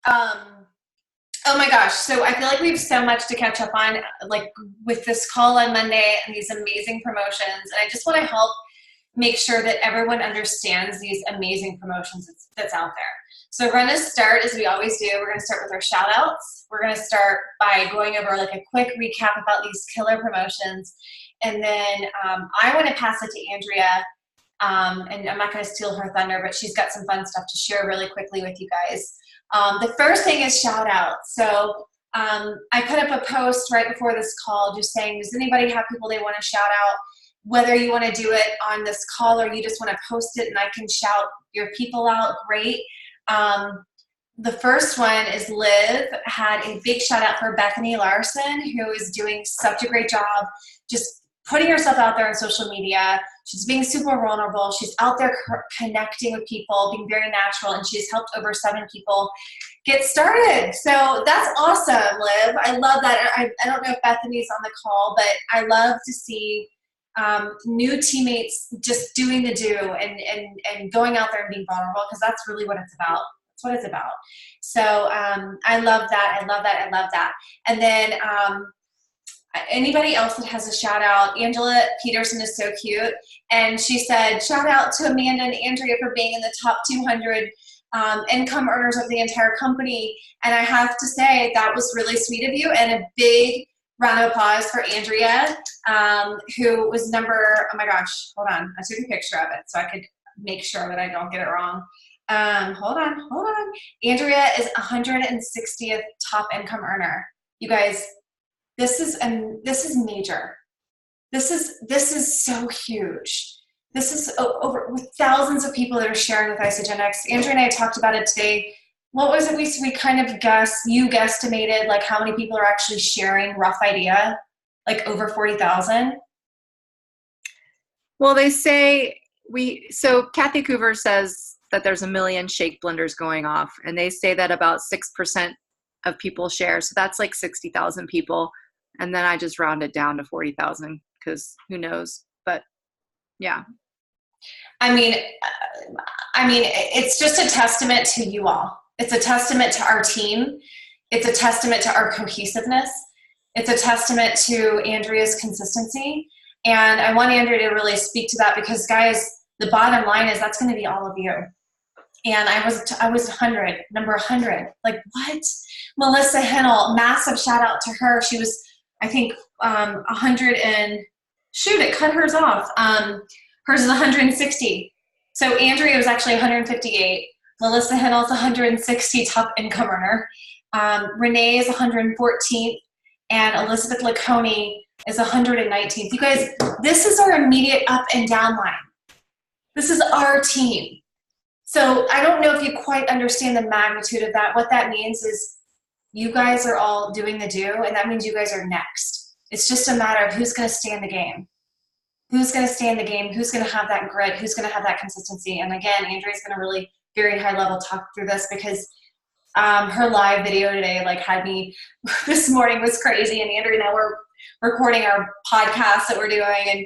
Um, oh my gosh. So I feel like we have so much to catch up on, like with this call on Monday and these amazing promotions. And I just want to help make sure that everyone understands these amazing promotions that's out there. So we're going to start, as we always do, we're going to start with our shout outs. We're going to start by going over like a quick recap about these killer promotions. And then I want to pass it to Andrea. And I'm not going to steal her thunder, but she's got some fun stuff to share really quickly with you guys. The first thing is shout out. So I put up a post right before this call just saying, does anybody have people they want to shout out? Whether you want to do it on this call or you just want to post it and I can shout your people out, great. The first one is Liv had a big shout out for Bethany Larson, who is doing such a great job just putting herself out there on social media. She's being super vulnerable. She's out there connecting with people, being very natural, and she's helped over 7 people get started. So that's awesome, Liv. I love that. I don't know if Bethany's on the call, but I love to see new teammates just doing the do and going out there and being vulnerable, because that's really what it's about. That's what it's about. So I love that. I love that. I love that. And then anybody else that has a shout out, Angela Peterson is so cute. And she said, shout out to Amanda and Andrea for being in the top 200 income earners of the entire company. And I have to say that was really sweet of you, and a big round of applause for Andrea, who was oh my gosh, hold on. I took a picture of it so I could make sure that I don't get it wrong. Hold on. Andrea is 160th top income earner. You guys, this is major. This is so huge. This is over with thousands of people that are sharing with Isagenix. Andrea and I talked about it today. What was it we kind of you guesstimated like how many people are actually sharing, rough idea, like over 40,000? Well, they say so Kathy Coover says that there's 1 million shake blenders going off, and they say that about 6% of people share. So that's like 60,000 people. And then I just rounded down to 40,000 because who knows, but yeah. I mean, it's just a testament to you all. It's a testament to our team. It's a testament to our cohesiveness. It's a testament to Andrea's consistency. And I want Andrea to really speak to that, because guys, the bottom line is that's going to be all of you. And I was 100, number 100. Like what? Melissa Hennel, massive shout out to her. She was, I think, 100 and shoot, it cut hers off. Hers is 160. So Andrea was actually 158. Melissa Hennel is 160 top income earner. Renee is 114th, and Elizabeth Laconi is 119th. You guys, this is our immediate up and down line. This is our team. So I don't know if you quite understand the magnitude of that. What that means is you guys are all doing the do, and that means you guys are next. It's just a matter of who's going to stay in the game. Who's going to stay in the game? Who's going to have that grit? Who's going to have that consistency? And again, Andrea's going to really very high level talk through this, because her live video today like had me this morning was crazy, and Andrea and I were recording our podcast that we're doing, and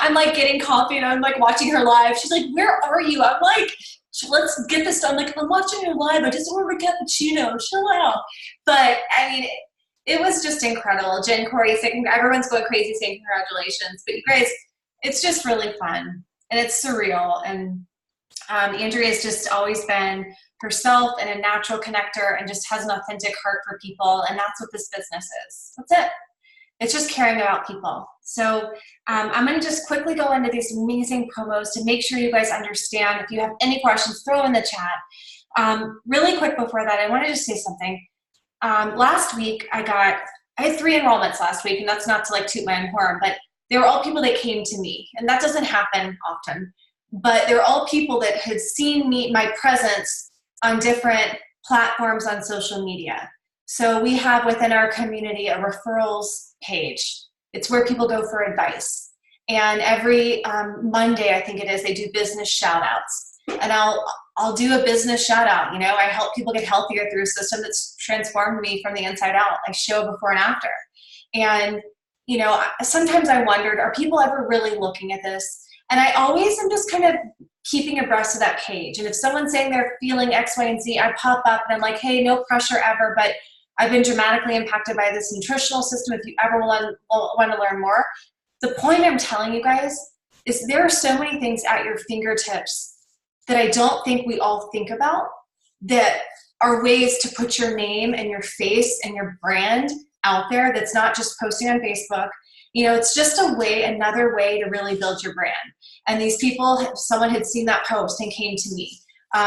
I'm like getting coffee and I'm like watching her live. She's like, where are you? I'm like, let's get this done. Like, I'm watching her live. I just ordered a cappuccino. Chill out. But I mean, it was just incredible. Jen Corey saying, everyone's going crazy saying congratulations. But you guys, it's just really fun and it's surreal. And Andrea's just always been herself and a natural connector and just has an authentic heart for people. And that's what this business is. That's it. It's just caring about people. So I'm going to just quickly go into these amazing promos to make sure you guys understand. If you have any questions, throw in the chat. Really quick before that, I want to just say something. Last week, I had 3 enrollments last week, and that's not to like toot my own horn, but they were all people that came to me, and that doesn't happen often. But they're all people that had seen my presence on different platforms on social media. So we have within our community a referrals page. It's where people go for advice. And every Monday, I think it is, they do business shout outs. And I'll do a business shout out. You know, I help people get healthier through a system that's transformed me from the inside out. I show before and after. And, you know, sometimes I wondered, are people ever really looking at this? And I always am just kind of keeping abreast of that page. And if someone's saying they're feeling X, Y, and Z, I pop up and I'm like, hey, no pressure ever, but I've been dramatically impacted by this nutritional system. If you ever want to learn more. The point I'm telling you guys is there are so many things at your fingertips that I don't think we all think about that are ways to put your name and your face and your brand out there that's not just posting on Facebook. It's just another way to really build your brand. And these people, someone had seen that post and came to me.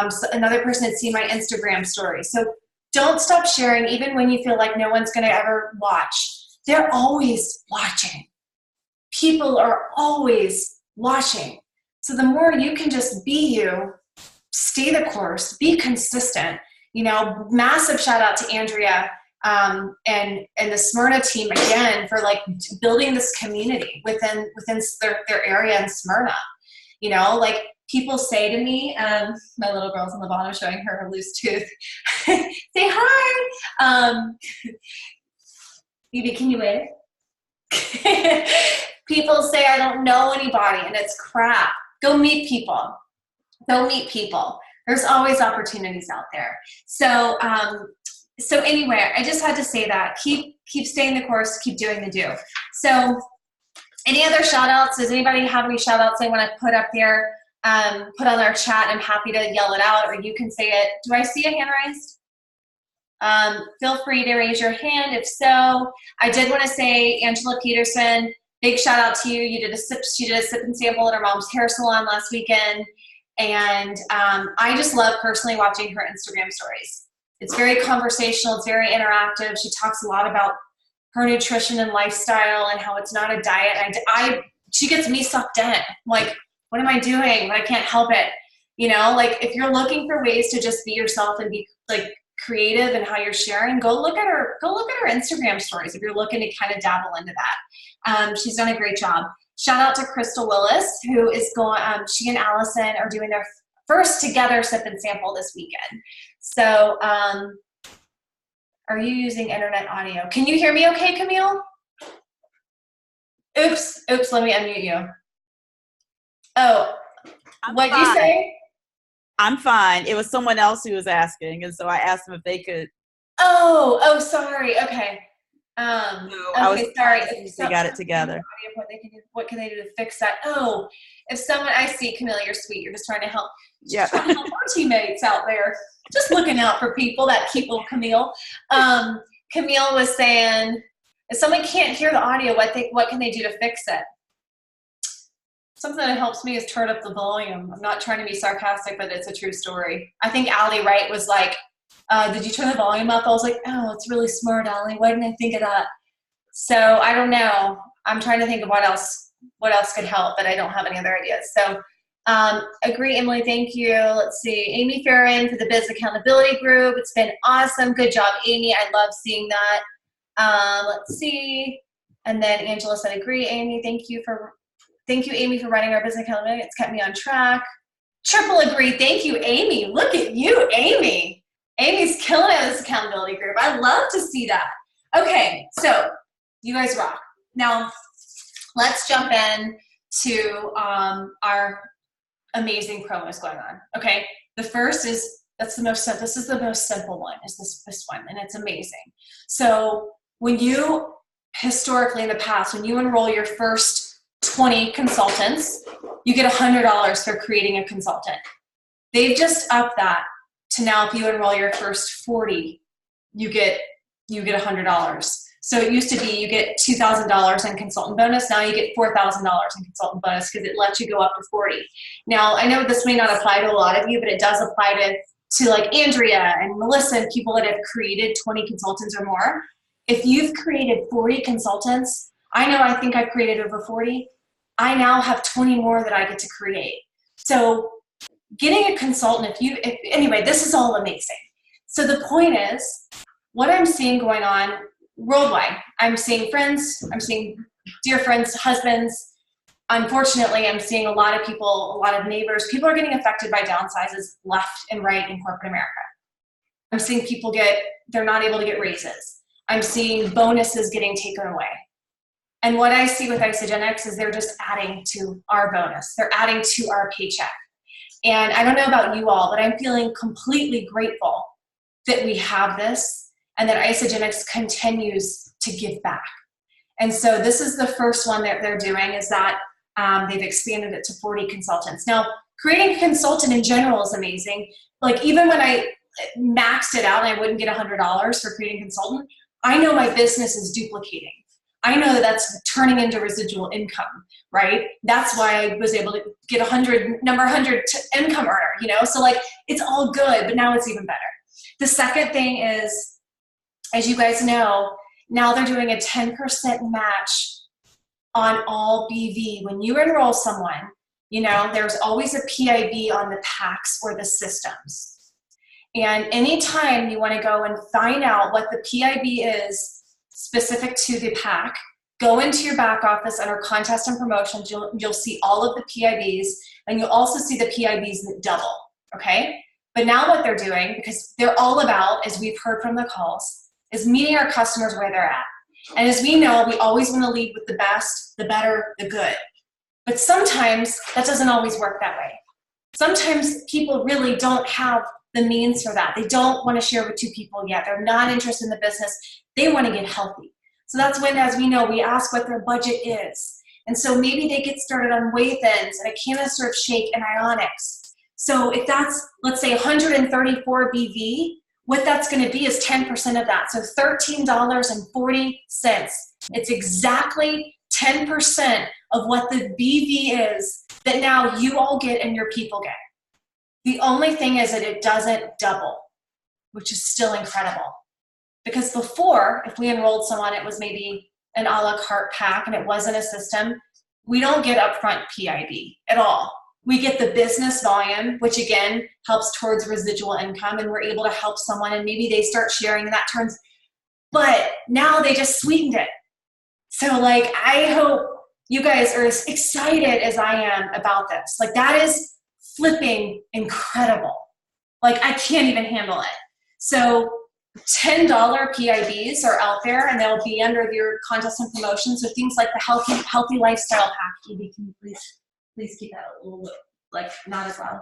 So another person had seen my Instagram story. So don't stop sharing, even when you feel like no one's going to ever watch. They're always watching. People are always watching. So the more you can just be you, stay the course, be consistent. Massive shout out to Andrea and the Smyrna team again for like building this community within their area in Smyrna. Like people say to me, my little girl's on the bottom showing her loose tooth. Say hi. Phoebe, can you wave? People say I don't know anybody, and it's crap. Go meet people. Go meet people. There's always opportunities out there. So anyway, I just had to say that. Keep staying the course, keep doing the do. So any other shout outs? Does anybody have any shout outs they want to put up there, put on our chat? I'm happy to yell it out, or you can say it. Do I see a hand raised? Feel free to raise your hand if so. I did want to say, Angela Peterson, big shout out to you. She did a sip and sample at her mom's hair salon last weekend. And I just love personally watching her Instagram stories. It's very conversational. It's very interactive. She talks a lot about her nutrition and lifestyle and how it's not a diet. She gets me sucked in. Like, what am I doing? I can't help it. Like if you're looking for ways to just be yourself and be like creative in how you're sharing, go look at her Instagram stories if you're looking to kind of dabble into that. She's done a great job. Shout out to Crystal Willis, who is she and Allison are doing their first together sip and sample this weekend. So, are you using internet audio? Can you hear me okay, Camille? Oops, let me unmute you. Oh, what'd you say? I'm fine. It was someone else who was asking, and so I asked them if they could. Oh, sorry. Okay. Sorry. If they got it together. What can they do to fix that? Oh, if someone, I see, Camille, you're sweet. You're just trying to help. Yeah. Trying to help our teammates out there. Just looking out for people. That cute little Camille. Camille was saying, if someone can't hear the audio, what can they do to fix it? Something that helps me is turn up the volume. I'm not trying to be sarcastic, but it's a true story. I think Allie Wright was like, did you turn the volume up? I was like, oh, it's really smart, Allie. Why didn't I think of that? So I don't know. I'm trying to think of what else could help, but I don't have any other ideas. So agree, Emily. Thank you. Let's see. Amy Farron for the Biz Accountability Group. It's been awesome. Good job, Amy. I love seeing that. Let's see. And then Angela said, agree, Amy. Thank you, Amy, for running our business accountability. It's kept me on track. Triple agree. Thank you, Amy. Look at you, Amy. Amy's killing it in this accountability group. I love to see that. Okay, so you guys rock. Now, let's jump in to our amazing promos going on. Okay, the first is, this is the most simple one, is this one, and it's amazing. So when you, historically in the past, when you enroll your first 20 consultants, you get $100 for creating a consultant. They've just upped that to now, if you enroll your first 40, you get $100. So it used to be you get $2,000 in consultant bonus. Now you get $4,000 in consultant bonus because it lets you go up to 40. Now I know this may not apply to a lot of you, but it does apply to like Andrea and Melissa and people that have created 20 consultants or more. If you've created 40 consultants, I think I've created over 40. I now have 20 more that I get to create. So getting a consultant, anyway, this is all amazing. So the point is, what I'm seeing going on worldwide, I'm seeing friends, I'm seeing dear friends, husbands. Unfortunately, I'm seeing a lot of people, a lot of neighbors, people are getting affected by downsizes left and right in corporate America. I'm seeing people they're not able to get raises. I'm seeing bonuses getting taken away. And what I see with Isagenix is they're just adding to our bonus. They're adding to our paycheck. And I don't know about you all, but I'm feeling completely grateful that we have this and that Isagenix continues to give back. And so this is the first one that they're doing, is that they've expanded it to 40 consultants. Now, creating a consultant in general is amazing. Like, even when I maxed it out and I wouldn't get $100 for creating a consultant, I know my business is duplicating. I know that that's turning into residual income, right? That's why I was able to get number 100 income earner, So like, it's all good, but now it's even better. The second thing is, as you guys know, now they're doing a 10% match on all BV. When you enroll someone, there's always a PIB on the packs or the systems. And anytime you want to go and find out what the PIB is specific to the pack, go into your back office under contest and promotions. You'll see all of the PIBs, and you'll also see the PIBs that double, okay? But now what they're doing, because they're all about, as we've heard from the calls, is meeting our customers where they're at. And as we know, we always want to lead with the best, the better, the good. But sometimes that doesn't always work that way. Sometimes people really don't have the means for that. They don't want to share with 2 people yet. They're not interested in the business. They want to get healthy. So that's when, as we know, we ask what their budget is. And so maybe they get started on Whey Thins and a canister of Shake and Ionics. So if that's, let's say, 134 BV, what that's going to be is 10% of that. So $13.40. It's exactly 10% of what the BV is that now you all get and your people get. The only thing is that it doesn't double, which is still incredible. Because before, if we enrolled someone, it was maybe an a la carte pack and it wasn't a system, we don't get upfront PIB at all. We get the business volume, which again helps towards residual income, and we're able to help someone and maybe they start sharing and that turns, but now they just sweetened it. So like, I hope you guys are as excited as I am about this. Like, that is flipping incredible. Like, I can't even handle it. So $10 PIBs are out there, and they'll be under your contest and promotions. So things like the healthy lifestyle pack. Evie, can you please keep that a little, like, not as loud.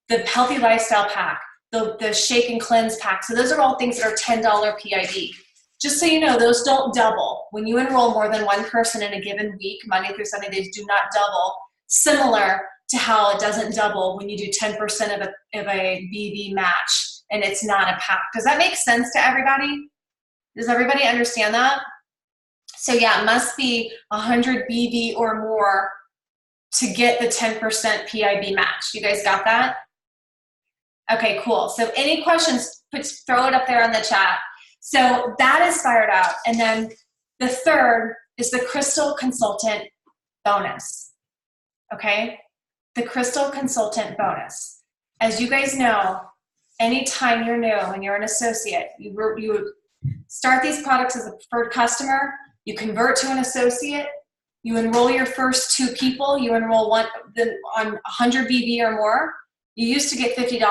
The healthy lifestyle pack, the shake and cleanse pack. So those are all things that are $10 PIB. Just so you know, those don't double. When you enroll more than one person in a given week, Monday through Sunday, they do not double. Similar to how it doesn't double when you do 10% of a BV match and it's not a pack. Does that make sense to everybody? Does everybody understand that? So yeah, it must be 100 BV or more to get the 10% PIB match. You guys got that? Okay, cool. So any questions, throw it up there on the chat. So that is fired up. And then the third is the Crystal Consultant bonus. Okay? The Crystal Consultant bonus. As you guys know, anytime you're new and you're an associate, you start these products as a preferred customer, you convert to an associate, you enroll your first 2 people, you enroll on 100 BV or more, you used to get $50.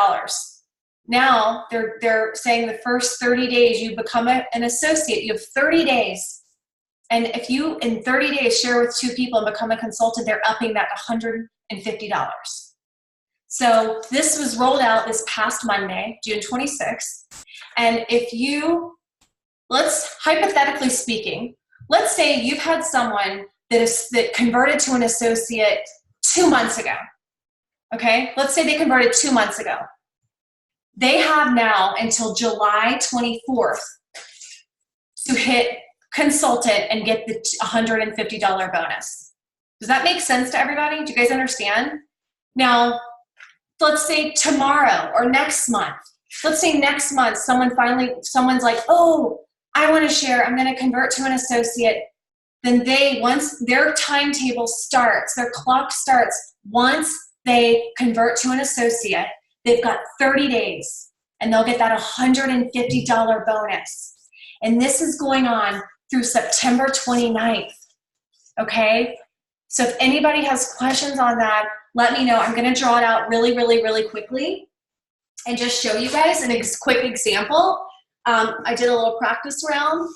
Now they're saying the first 30 days you become an associate. You have 30 days. And if you in 30 days share with 2 people and become a consultant, they're upping that to $150. So this was rolled out this past Monday, June 26th. And if you, let's hypothetically speaking, let's say you've had someone that converted to an associate 2 months ago. Okay, let's say they converted 2 months ago. They have now until July 24th to hit consultant and get the $150 bonus. Does that make sense to everybody? Do you guys understand? Now, let's say tomorrow or next month. Let's say next month someone's like, oh, I want to share, I'm going to convert to an associate. Then once their timetable starts, their clock starts, once they convert to an associate, they've got 30 days and they'll get that $150 bonus. And this is going on through September 29th. Okay? So if anybody has questions on that, let me know. I'm going to draw it out really, really, really quickly and just show you guys a quick example. I did a little practice round.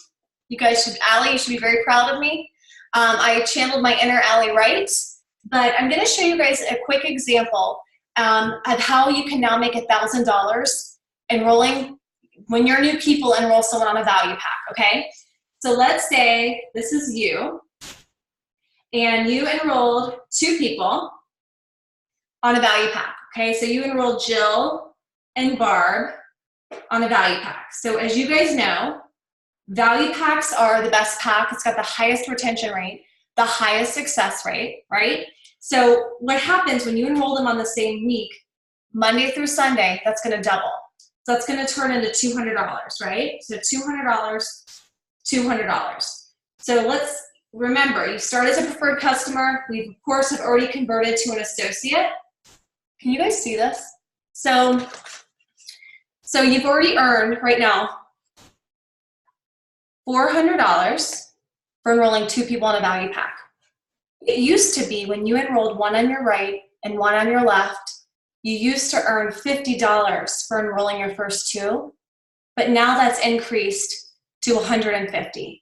You guys Allie, you should be very proud of me. I channeled my inner Allie Wright, but I'm going to show you guys a quick example of how you can now make $1,000 enrolling when your new people enroll someone on a value pack, okay? So let's say this is you, and you enrolled 2 people on a value pack, okay? So you enrolled Jill and Barb on a value pack. So as you guys know, value packs are the best pack. It's got the highest retention rate, the highest success rate, right? So what happens when you enroll them on the same week, Monday through Sunday, that's gonna double. So that's gonna turn into $200, right? So $200, $200. So let's remember, you start as a preferred customer. We, of course, have already converted to an associate. Can you guys see this? So you've already earned, right now, $400 for enrolling 2 people on a value pack. It used to be when you enrolled 1 on your right and 1 on your left, you used to earn $50 for enrolling your first 2, but now that's increased to $150.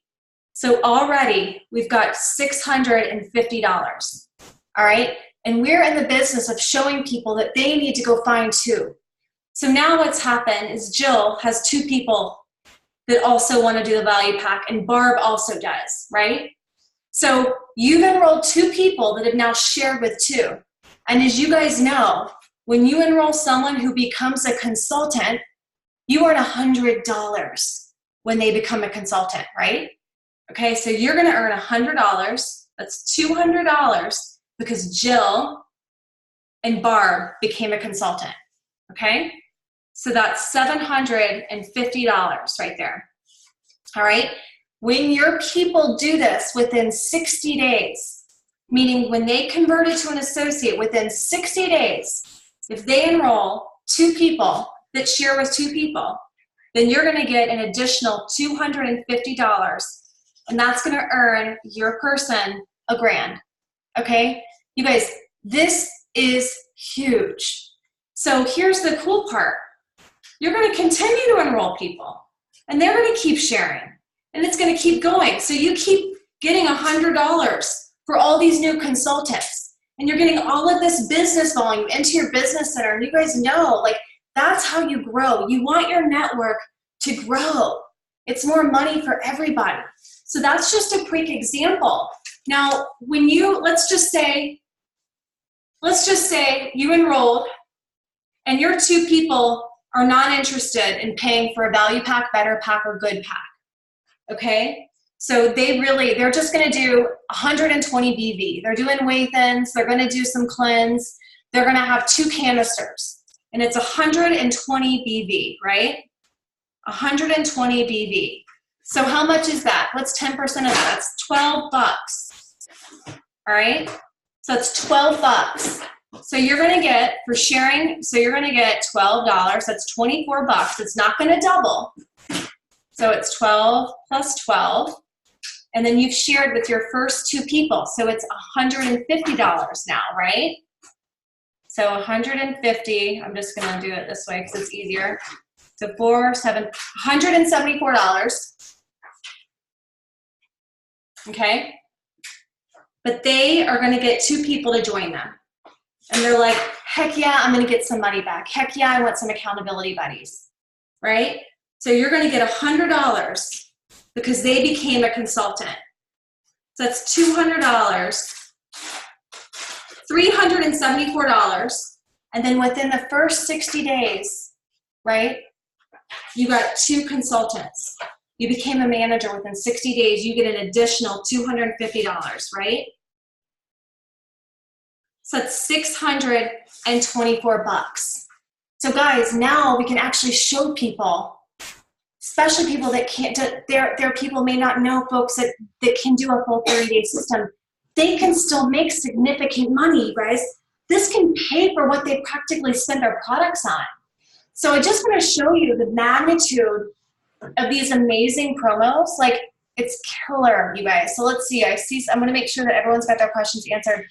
So already we've got $650, all right? And we're in the business of showing people that they need to go find 2. So now what's happened is Jill has 2 people that also want to do the value pack, and Barb also does, right? So you've enrolled 2 people that have now shared with 2. And as you guys know, when you enroll someone who becomes a consultant, you earn $100 when they become a consultant, right? Okay, so you're gonna earn $100, that's $200 because Jill and Barb became a consultant, okay? So that's $750 right there, all right? When your people do this within 60 days, meaning when they converted to an associate within 60 days, if they enroll 2 people that share with 2 people, then you're gonna get an additional $250, and that's gonna earn your person $1,000, okay? You guys, this is huge. So here's the cool part. You're gonna continue to enroll people, and they're gonna keep sharing, and it's gonna keep going. So you keep getting $100 for all these new consultants, and you're getting all of this business volume into your business center, and you guys know, like, that's how you grow. You want your network to grow. It's more money for everybody. So that's just a quick example. Now, when you, let's just say you enrolled and your 2 people are not interested in paying for a value pack, better pack, or good pack, okay? So they're just gonna do 120 BV. They're doing weigh-ins, they're gonna do some cleanse, they're gonna have 2 canisters, and it's 120 BV, right? 120 BV. So how much is that? What's 10% of that? That's $12, all right? So that's $12. So you're gonna get, for sharing, so you're gonna get $12, that's $24. It's not gonna double. So it's 12 plus 12. And then you've shared with your first 2 people. So it's $150 now, right? So 150, I'm just gonna do it this way because it's easier. So $174. Okay? But they are gonna get 2 people to join them. And they're like, heck yeah, I'm gonna get some money back. Heck yeah, I want some accountability buddies, right? So you're gonna get $100 because they became a consultant. So that's $200, $374, and then within the first 60 days, right, you got 2 consultants. You became a manager within 60 days, you get an additional $250, right? So it's $624. So guys, now we can actually show people, especially people that can't, their people may not know folks that can do a full 30-day system. They can still make significant money, you guys. This can pay for what they practically spend their products on. So I just want to show you the magnitude of these amazing promos. Like, it's killer, you guys. So let's see, I'm going to make sure that everyone's got their questions answered.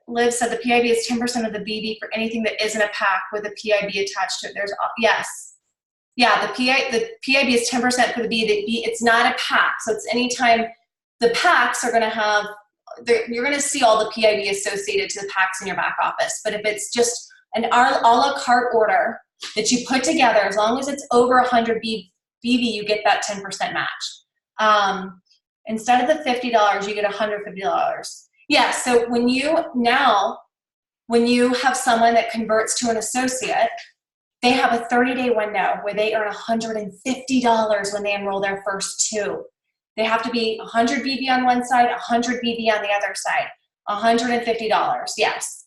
Liv said the PIB is 10% of the BB for anything that isn't a pack with a PIB attached to it. Yes. Yeah, the PIB is 10% for the BB. It's not a pack. So it's anytime the packs are going to have, you're going to see all the PIB associated to the packs in your back office. But if it's just an a la carte order that you put together, as long as it's over 100 BV, you get that 10% match. Instead of the $50, you get $150. Yeah, so when you have someone that converts to an associate, they have a 30-day window where they earn $150 when they enroll their first 2. They have to be 100 BV on one side, 100 BV on the other side. $150, yes.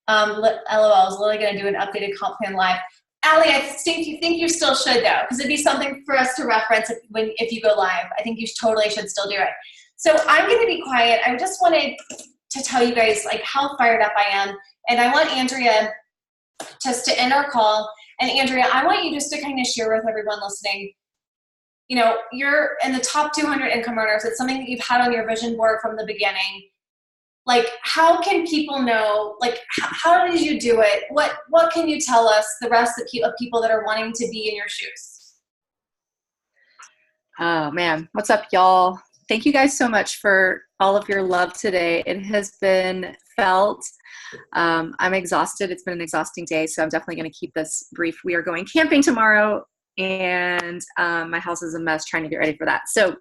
LOL, is Lily going to do an updated comp plan live? Allie, I think you still should, though, because it'd be something for us to reference if you go live. I think you totally should still do it. So I'm going to be quiet. I just wanted to tell you guys like how fired up I am, and I want Andrea just to end our call. And Andrea, I want you just to kind of share with everyone listening. You know, you're in the top 200 income earners. It's something that you've had on your vision board from the beginning. Like, how can people know, like, how did you do it? What can you tell us, the rest of people that are wanting to be in your shoes? Oh man, what's up, y'all? Thank you guys so much for all of your love today. It has been felt. I'm exhausted. It's been an exhausting day, so I'm definitely going to keep this brief. We are going camping tomorrow, and my house is a mess trying to get ready for that. So,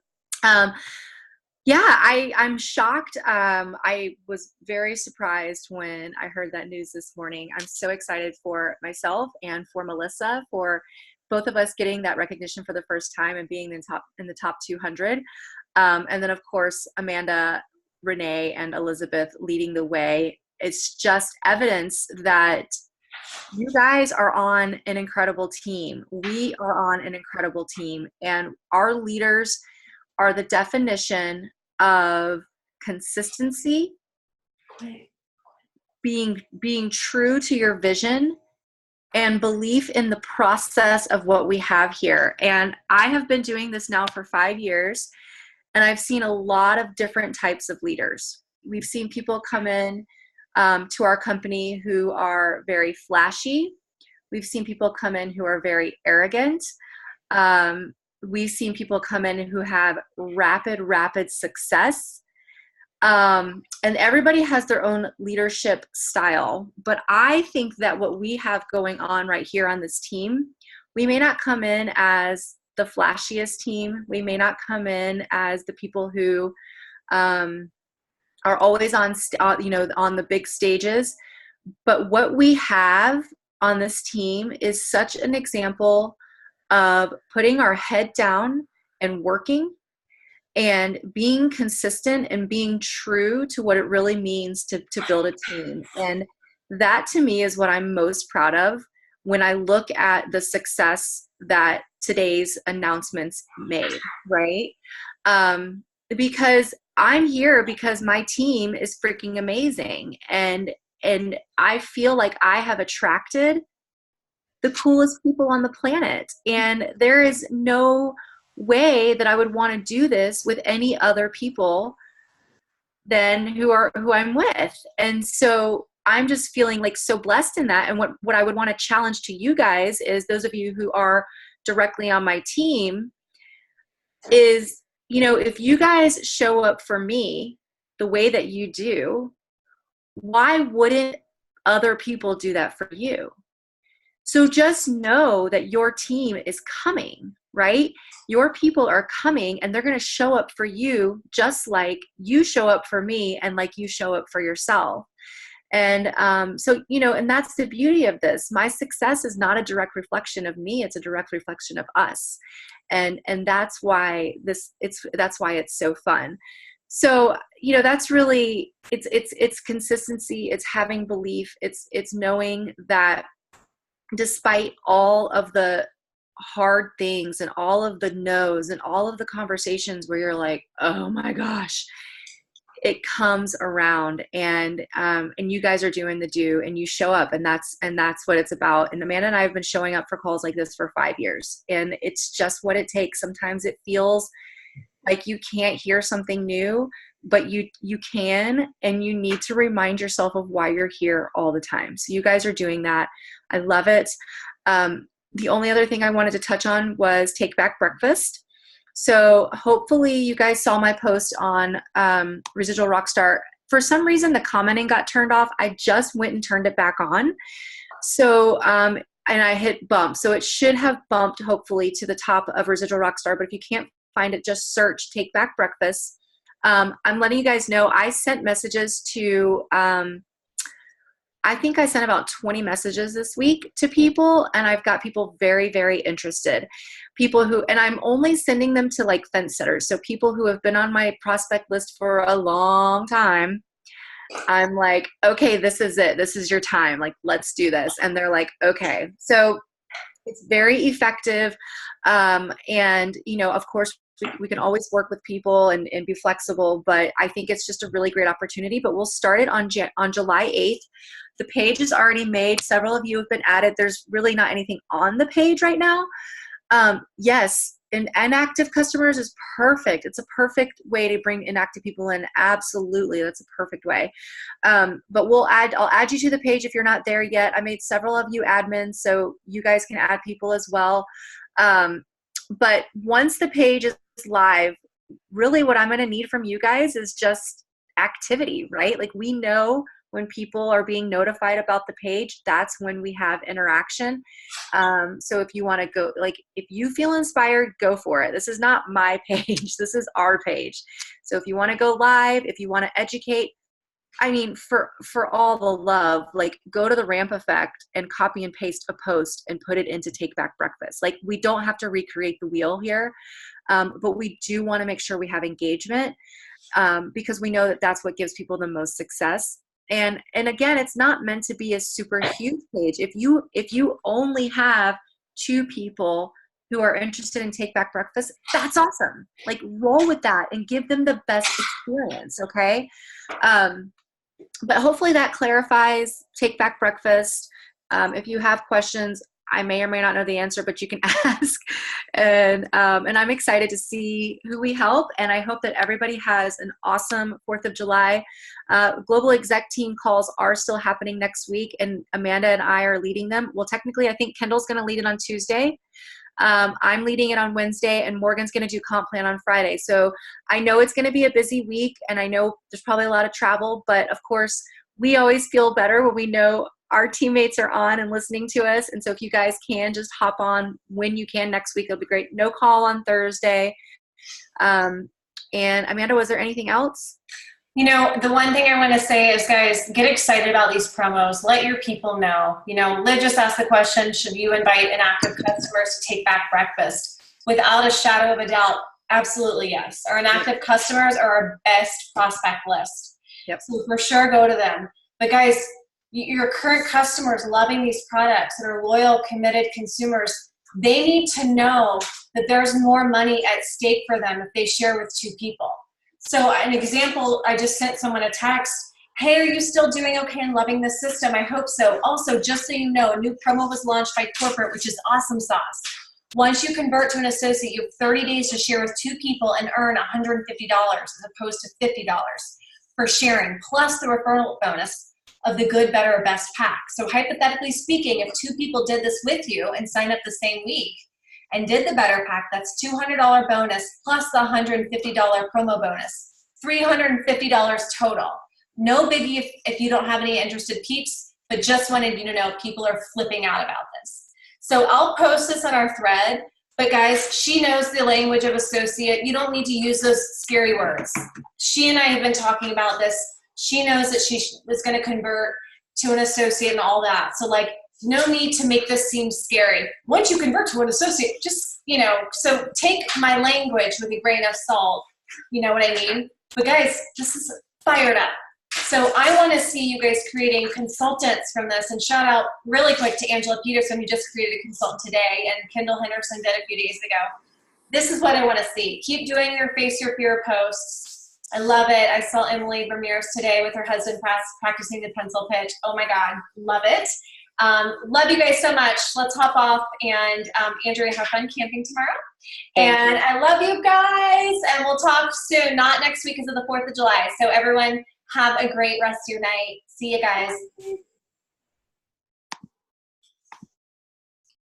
yeah, I'm shocked. I was very surprised when I heard that news this morning. I'm so excited for myself and for Melissa, for both of us getting that recognition for the first time and being in the top 200. And then, of course, Amanda, Renee, and Elizabeth leading the way. It's just evidence that you guys are on an incredible team. We are on an incredible team, and our leaders are the definition of consistency, being true to your vision, and belief in the process of what we have here. And I have been doing this now for 5 years, and I've seen a lot of different types of leaders. We've seen people come in to our company who are very flashy. We've seen people come in who are very arrogant. We've seen people come in who have rapid success. And everybody has their own leadership style. But I think that what we have going on right here on this team, we may not come in as the flashiest team. We may not come in as the people who are always on the big stages. But what we have on this team is such an example of putting our head down and working and being consistent and being true to what it really means to build a team. And that to me is what I'm most proud of when I look at the success that today's announcements made, right? Because I'm here because my team is freaking amazing. And I feel like I have attracted the coolest people on the planet. And there is no way that I would want to do this with any other people than who I'm with. And so I'm just feeling like so blessed in that. And what I would want to challenge to you guys is, those of you who are directly on my team, is, if you guys show up for me the way that you do, why wouldn't other people do that for you? So just know that your team is coming, right? Your people are coming, and they're going to show up for you just like you show up for me and like you show up for yourself. And so, and that's the beauty of this. My success is not a direct reflection of me. It's a direct reflection of us. And that's why that's why it's so fun. So, that's really, it's consistency. It's having belief. It's knowing that despite all of the hard things and all of the no's and all of the conversations where you're like, oh my gosh, it comes around, and you guys are doing the do, and you show up, and that's what it's about. And Amanda and I have been showing up for calls like this for 5 years, and it's just what it takes. Sometimes it feels like you can't hear something new, but you can, and you need to remind yourself of why you're here all the time. So you guys are doing that. I love it. The only other thing I wanted to touch on was Take Back Breakfast. So hopefully you guys saw my post on Residual Rockstar. For some reason, the commenting got turned off. I just went and turned it back on. So, and I hit bump. So it should have bumped hopefully to the top of Residual Rockstar. But if you can't find it, just search Take Back Breakfast. I'm letting you guys know I sent messages to, I think I sent about 20 messages this week to people, and I've got people very, very interested. People who, and I'm only sending them to like fence sitters. So people who have been on my prospect list for a long time. I'm like, okay, this is it. This is your time. Like, let's do this. And they're like, okay. So it's very effective. And, you know, of course, we can always work with people and be flexible, but I think it's just a really great opportunity. But we'll start it on July 8th. The page is already made. Several of you have been added. There's really not anything on the page right now. Yes, and inactive customers is perfect. It's a perfect way to bring inactive people in. Absolutely, that's a perfect way. But I'll add you to the page if you're not there yet. I made several of you admins, so you guys can add people as well. But once the page is live, really what I'm going to need from you guys is just activity, right? Like, we know when people are being notified about the page, that's when we have interaction. So if you want to go, like, if you feel inspired, go for it. This is not my page. This is our page. So if you want to go live, if you want to educate, I mean, for all the love, like, go to the Ramp Effect and copy and paste a post and put it into Take Back Breakfast. Like, we don't have to recreate the wheel here, but we do want to make sure we have engagement, because we know that that's what gives people the most success. And again, it's not meant to be a super huge page. If you only have 2 people who are interested in Take Back Breakfast, that's awesome. Like, roll with that and give them the best experience, okay? But hopefully that clarifies Take Back Breakfast. If you have questions, I may or may not know the answer, but you can ask. And I'm excited to see who we help. And I hope that everybody has an awesome 4th of July. Global Exec Team calls are still happening next week, and Amanda and I are leading them. Well, technically, I think Kendall's going to lead it on Tuesday. I'm leading it on Wednesday, and Morgan's going to do Comp Plan on Friday. So I know it's going to be a busy week, and I know there's probably a lot of travel, but of course, we always feel better when we know our teammates are on and listening to us. And so if you guys can just hop on when you can next week, it'll be great. No call on Thursday. And Amanda, was there anything else? You know, the one thing I want to say is, guys, get excited about these promos. Let your people know. You know, Liv just asked the question, should you invite inactive customers to Take Back Breakfast? Without a shadow of a doubt, absolutely yes. Our inactive customers are our best prospect list. Yep. So for sure, go to them. But guys, your current customers loving these products that are loyal, committed consumers, they need to know that there's more money at stake for them if they share with 2 people. So an example, I just sent someone a text, hey, are you still doing okay and loving the system? I hope so. Also, just so you know, a new promo was launched by corporate, which is awesome sauce. Once you convert to an associate, you have 30 days to share with 2 people and earn $150 as opposed to $50 for sharing, plus the referral bonus of the good, better, or best pack. So hypothetically speaking, if 2 people did this with you and signed up the same week and did the better pack, that's $200 bonus plus the $150 promo bonus, $350 total. No biggie if you don't have any interested peeps, but just wanted you to know people are flipping out about this. So I'll post this on our thread, but guys, she knows the language of associate. You don't need to use those scary words. She and I have been talking about this. She knows that she was going to convert to an associate and all that. So, like, no need to make this seem scary. Once you convert to an associate, just, you know, so take my language with a grain of salt. You know what I mean? But guys, this is fired up. So I want to see you guys creating consultants from this, and shout out really quick to Angela Peterson, who just created a consultant today, and Kendall Henderson did a few days ago. This is what I want to see. Keep doing your Face Your Fear posts. I love it. I saw Emily Ramirez today with her husband practicing the pencil pitch. Oh my God, love it. Love you guys so much. Let's hop off, and Andrea, have fun camping tomorrow. And I love you guys, and we'll talk soon. Not next week because of the 4th of July. So everyone, have a great rest of your night. See you guys.